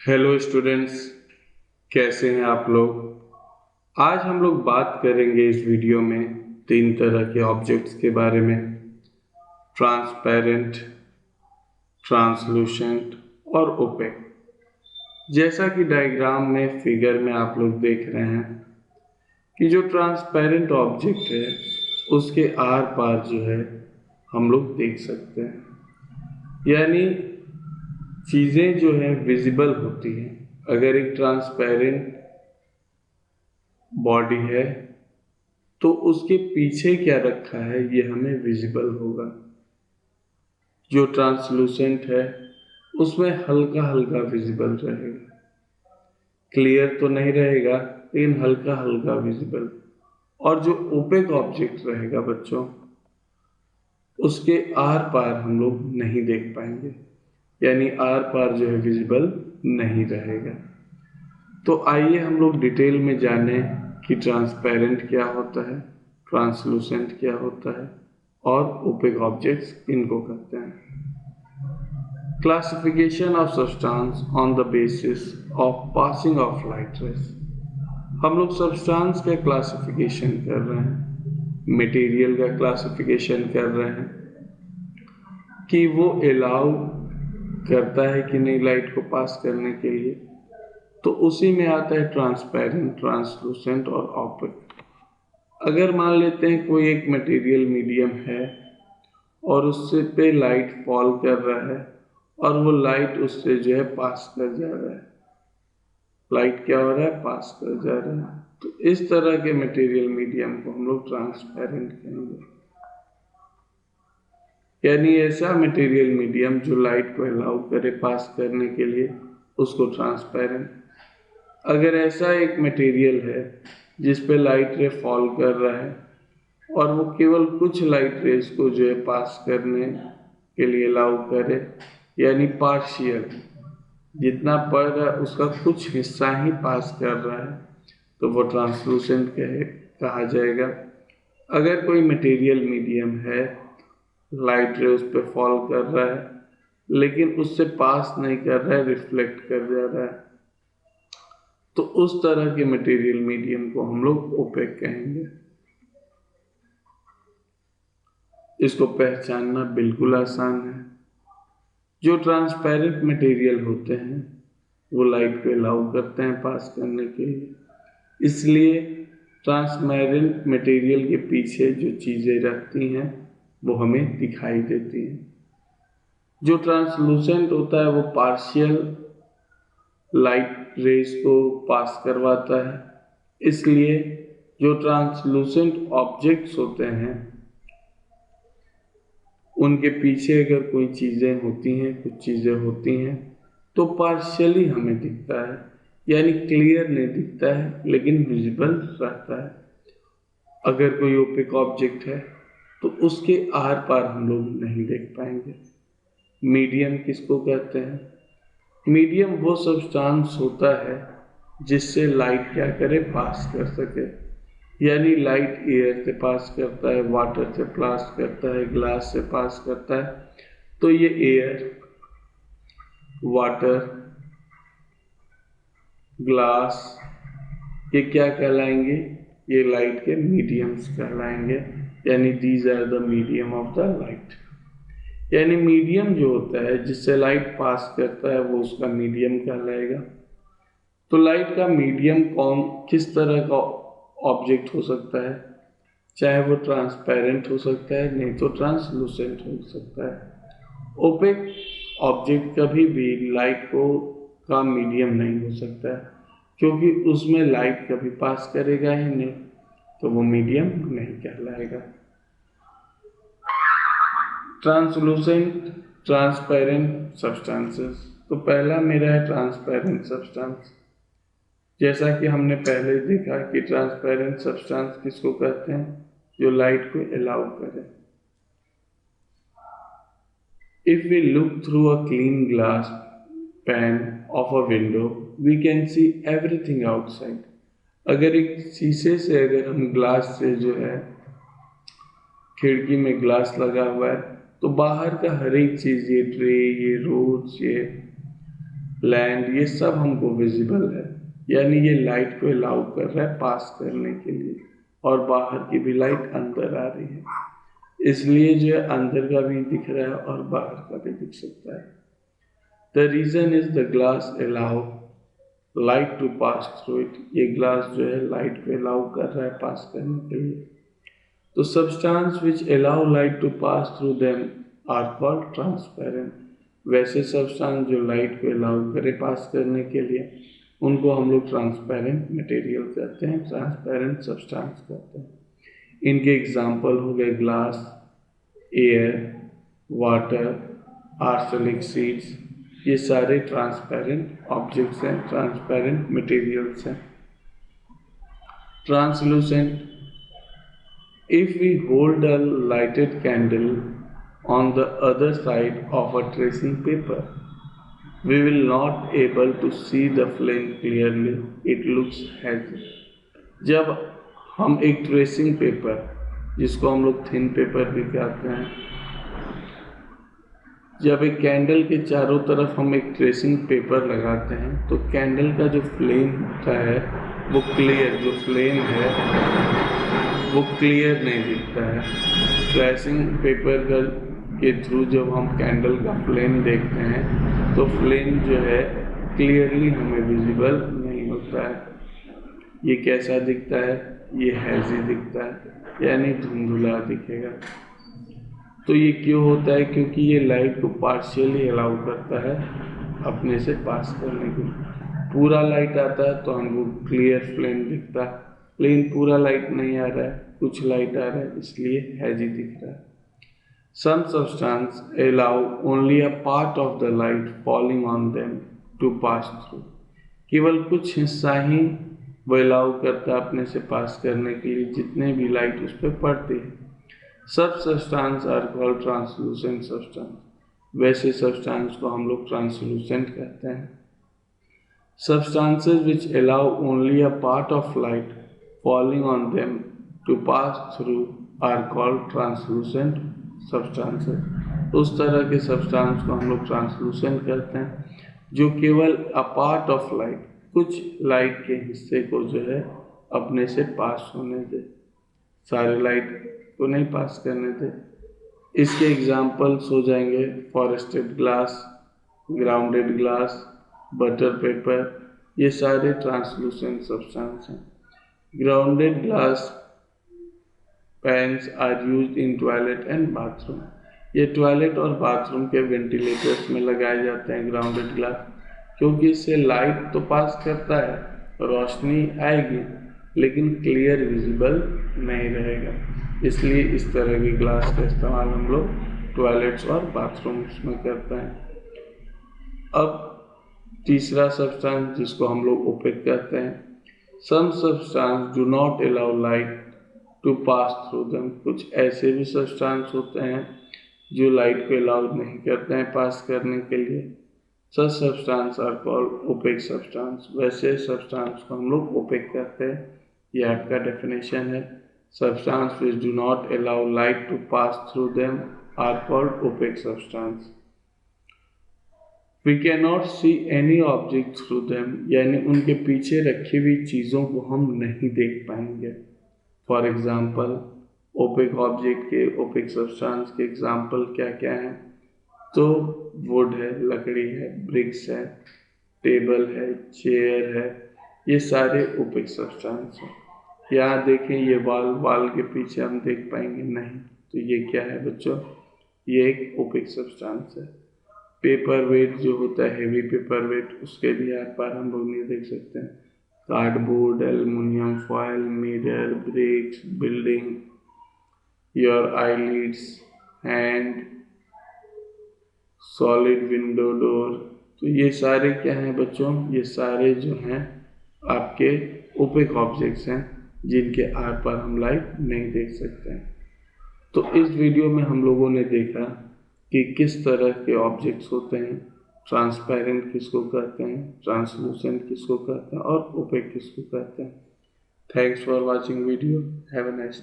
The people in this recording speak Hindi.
हेलो स्टूडेंट्स, कैसे हैं आप लोग। आज हम लोग बात करेंगे इस वीडियो में तीन तरह के ऑब्जेक्ट्स के बारे में। ट्रांसपेरेंट, ट्रांसलूसेंट और ओपेक। जैसा कि डायग्राम में फिगर में आप लोग देख रहे हैं कि जो ट्रांसपेरेंट ऑब्जेक्ट है उसके आर पार जो है हम लोग देख सकते हैं, यानी चीज़ें जो हैं विजिबल होती हैं। अगर एक ट्रांसपेरेंट बॉडी है तो उसके पीछे क्या रखा है ये हमें विजिबल होगा। जो ट्रांसलूसेंट है उसमें हल्का हल्का विजिबल रहेगा, क्लियर तो नहीं रहेगा लेकिन हल्का हल्का विजिबल। और जो ओपेक ऑब्जेक्ट रहेगा बच्चों, उसके आर पार हम लोग नहीं देख पाएंगे, यानी आर पार जो है विजिबल नहीं रहेगा। तो आइए हम लोग डिटेल में जानें कि ट्रांसपेरेंट क्या होता है, ट्रांसलूसेंट क्या होता है और ओपेक ऑब्जेक्ट्स इनको कहते हैं। Classification of substance on the basis of passing of light rays. हम लोग सब्सटेंस का क्लासिफिकेशन कर रहे हैं, मटेरियल का क्लासिफिकेशन कर रहे हैं कि वो अलाउ करता है कि नहीं लाइट को पास करने के लिए। तो उसी में आता है ट्रांसपेरेंट, ट्रांसलूसेंट और ऑपेक। अगर मान लेते हैं कोई एक मटेरियल मीडियम है और उससे पे लाइट फॉल कर रहा है और वो लाइट उससे जो है पास कर जा रहा है, लाइट क्या हो रहा है, पास कर जा रहा है, तो इस तरह के मटेरियल मीडियम को हम लोग ट्रांसपेरेंट कहेंगे। यानी ऐसा मटेरियल मीडियम जो लाइट को अलाउ करे पास करने के लिए, उसको ट्रांसपेरेंट। अगर ऐसा एक मटेरियल है जिस पे लाइट रे फॉल कर रहा है और वो केवल कुछ लाइट रेज को जो है पास करने के लिए अलाउ करे, यानी पार्शियल, जितना पड़ रहा है उसका कुछ हिस्सा ही पास कर रहा है, तो वो ट्रांसलूसेंट कहा जाएगा। अगर कोई मटेरियल मीडियम है, लाइट रे उस पर फॉल कर रहा है लेकिन उससे पास नहीं कर रहा है, रिफ्लेक्ट कर जा रहा है, तो उस तरह के मटेरियल मीडियम को हम लोग ओपेक कहेंगे। इसको पहचानना बिल्कुल आसान है। जो ट्रांसपेरेंट मटेरियल होते हैं वो लाइट को अलाउ करते हैं पास करने के लिए, इसलिए ट्रांसपेरेंट मटेरियल के पीछे जो चीज़ें रहती हैं वो हमें दिखाई देती हैं। जो ट्रांसलूसेंट होता है वो पार्शियल लाइट रेज को पास करवाता है, इसलिए जो ट्रांसलूसेंट ऑब्जेक्ट्स होते हैं उनके पीछे अगर कोई चीज़ें होती हैं, कुछ चीज़ें होती हैं, तो पार्शियली हमें दिखता है, यानी क्लियर नहीं दिखता है लेकिन विजिबल रहता है। अगर कोई ओपेक ऑब्जेक्ट है तो उसके आर पार हम लोग नहीं देख पाएंगे। मीडियम किसको कहते हैं? मीडियम वो सब्सटेंस होता है जिससे लाइट क्या करे, पास कर सके। यानी लाइट एयर से पास करता है, वाटर से पास करता है, ग्लास से पास करता है, तो ये एयर, वाटर, ग्लास, ये क्या कहलाएंगे? ये लाइट के मीडियम्स कहलाएंगे। यानी these are the medium of the light. यानी मीडियम जो होता है जिससे लाइट पास करता है वो उसका मीडियम कहलाएगा। तो लाइट का मीडियम किस तरह का ऑब्जेक्ट हो सकता है? चाहे वो ट्रांसपेरेंट हो सकता है, नहीं तो ट्रांसलूसेंट हो सकता है। ओपेक ऑब्जेक्ट कभी भी लाइट को का मीडियम नहीं हो सकता है, क्योंकि उसमें लाइट कभी पास करेगा ही नहीं, तो वो मीडियम नहीं कहलाएगा। Translucent, transparent substances. तो पहला मेरा है ट्रांसपेरेंट सब्सटेंस। जैसा कि हमने पहले देखा कि ट्रांसपेरेंट सब्सटेंस किसको कहते हैं? जो लाइट को अलाउ करे। If we look through a clean glass pane of a window, we can see everything outside. अगर एक शीशे से अगर हम ग्लास से जो है, खिड़की में ग्लास लगा हुआ है, तो बाहर का हर एक चीज़, ये ट्रे, ये रोड्स, ये लैंड, ये सब हमको विजिबल है, यानी ये लाइट को अलाउ कर रहा है पास करने के लिए, और बाहर की भी लाइट अंदर आ रही है, इसलिए जो है अंदर का भी दिख रहा है और बाहर का भी दिख सकता है। The reason is the glass allow light to pass through it, ये ग्लास जो है लाइट को अलाउ कर रहा है पास करने के लिए। तो substance which allow light to pass through them are called transparent. वैसे सब्सटेंस जो लाइट को अलाउ करे पास करने के लिए, उनको हम लोग ट्रांसपेरेंट मटेरियल कहते हैं, ट्रांसपेरेंट सब्सटेंस कहते हैं। इनके एग्जाम्पल हो गए glass, air, water, arsenic seeds, ये सारे ट्रांसपेरेंट ऑब्जेक्ट्स हैं, ट्रांसपेरेंट मटेरियल्स हैं। Translucent, if we hold a lighted candle on the other side of a tracing paper, we will not able to see the flame clearly, it looks hazy। जब हम एक ट्रेसिंग पेपर, जिसको हम लोग थिन पेपर भी कहते हैं, जब एक कैंडल के चारों तरफ हम एक ट्रेसिंग पेपर लगाते हैं तो कैंडल का जो फ्लेम होता है वो क्लियर, जो फ्लेम है वो क्लियर नहीं दिखता है। ट्रेसिंग पेपर के थ्रू जब हम कैंडल का फ्लेम देखते हैं तो फ्लेम जो है क्लियरली हमें विजिबल नहीं होता है। ये कैसा दिखता है? ये हैजी दिखता है, यानी धुंधुला दिखेगा। तो ये क्यों होता है? क्योंकि ये लाइट को पार्शियली अलाउ करता है अपने से पास करने के लिए। पूरा लाइट आता है तो हमको क्लियर फ्लेम दिखता है, लेकिन पूरा लाइट नहीं आ रहा है, कुछ लाइट आ रहा है, इसलिए हैजी दिख रहा है। Some substance allow only a part of the light falling on them to pass through। केवल कुछ हिस्सा ही वो अलाउ करता है अपने से पास करने के लिए, जितने भी लाइट उस पर पड़ती है। सब substance are called translucent substance. वैसे सब्सटेंस को हम लोग ट्रांसलूसेंट कहते हैं। Substances which allow only a part of light falling on them to pass through are called translucent substances। उस तरह के सब्सटेंस को हम लोग ट्रांसलूसेंट कहते हैं, जो केवल अ पार्ट ऑफ लाइट, कुछ लाइट के हिस्से को जो है अपने से पास होने दे, सारे लाइट को नहीं पास करने दे। इसके एग्जाम्पल्स हो जाएंगे frosted glass, grounded glass, butter paper, ये सारे ट्रांसलूसेंट सब्सटेंस हैं। Grounded glass panes are used in toilet and bathroom. ये टॉयलेट और बाथरूम के वेंटिलेटर्स में लगाए जाते हैं ग्राउंडेड ग्लास, क्योंकि इससे लाइट तो पास करता है, रोशनी आएगी, लेकिन क्लियर विजिबल नहीं रहेगा। इसलिए इस तरह के ग्लास का इस्तेमाल हम लोग टॉयलेट्स और बाथरूम्स में करते हैं। अब तीसरा सब्सटेंस जिसको हम लोग ओपेक कहते हैं। Some substance do not allow light to pass through them. कुछ ऐसे भी सब्सटेंस होते हैं जो लाइट को अलाउ नहीं करते हैं पास करने के लिए। Such substance are called opaque substance. वैसे सब्सटेंस को हम लोग ओपेक कहते हैं। ये आपका डेफिनेशन है। Substance which do not allow light to pass through them are called opaque substance. We cannot see any object through them, यानी उनके पीछे रखी हुई चीज़ों को हम नहीं देख पाएंगे। फॉर एग्जाम्पल, ओपेक ऑब्जेक्ट के, ओपेक सब्सटेंस के एग्जाम्पल क्या क्या हैं? तो वुड है, लकड़ी है, ब्रिक्स है, टेबल है, चेयर है, ये सारे ओपेक सब्सटेंस हैं। यहाँ देखें, ये वाल के पीछे हम देख पाएंगे नहीं, तो ये क्या है बच्चों? ये एक ओपेक सब्सटेंस है। पेपर वेट जो होता है, हेवी पेपर वेट, उसके भी आर पार हम लोग नहीं देख सकते हैं। Cardboard, aluminium foil, mirror, bricks, building, your eyelids, hand, solid window door, तो ये सारे क्या हैं बच्चों? ये सारे जो हैं आपके ओपेक ऑब्जेक्ट्स हैं, जिनके आर पार हम लाइट नहीं देख सकते हैं। तो इस वीडियो में हम लोगों ने देखा कि किस तरह के ऑब्जेक्ट्स होते हैं, ट्रांसपेरेंट किसको कहते हैं, ट्रांसलूसेंट किसको कहते हैं और ओपेक किसको कहते हैं। Thanks for watching video. Have a nice day.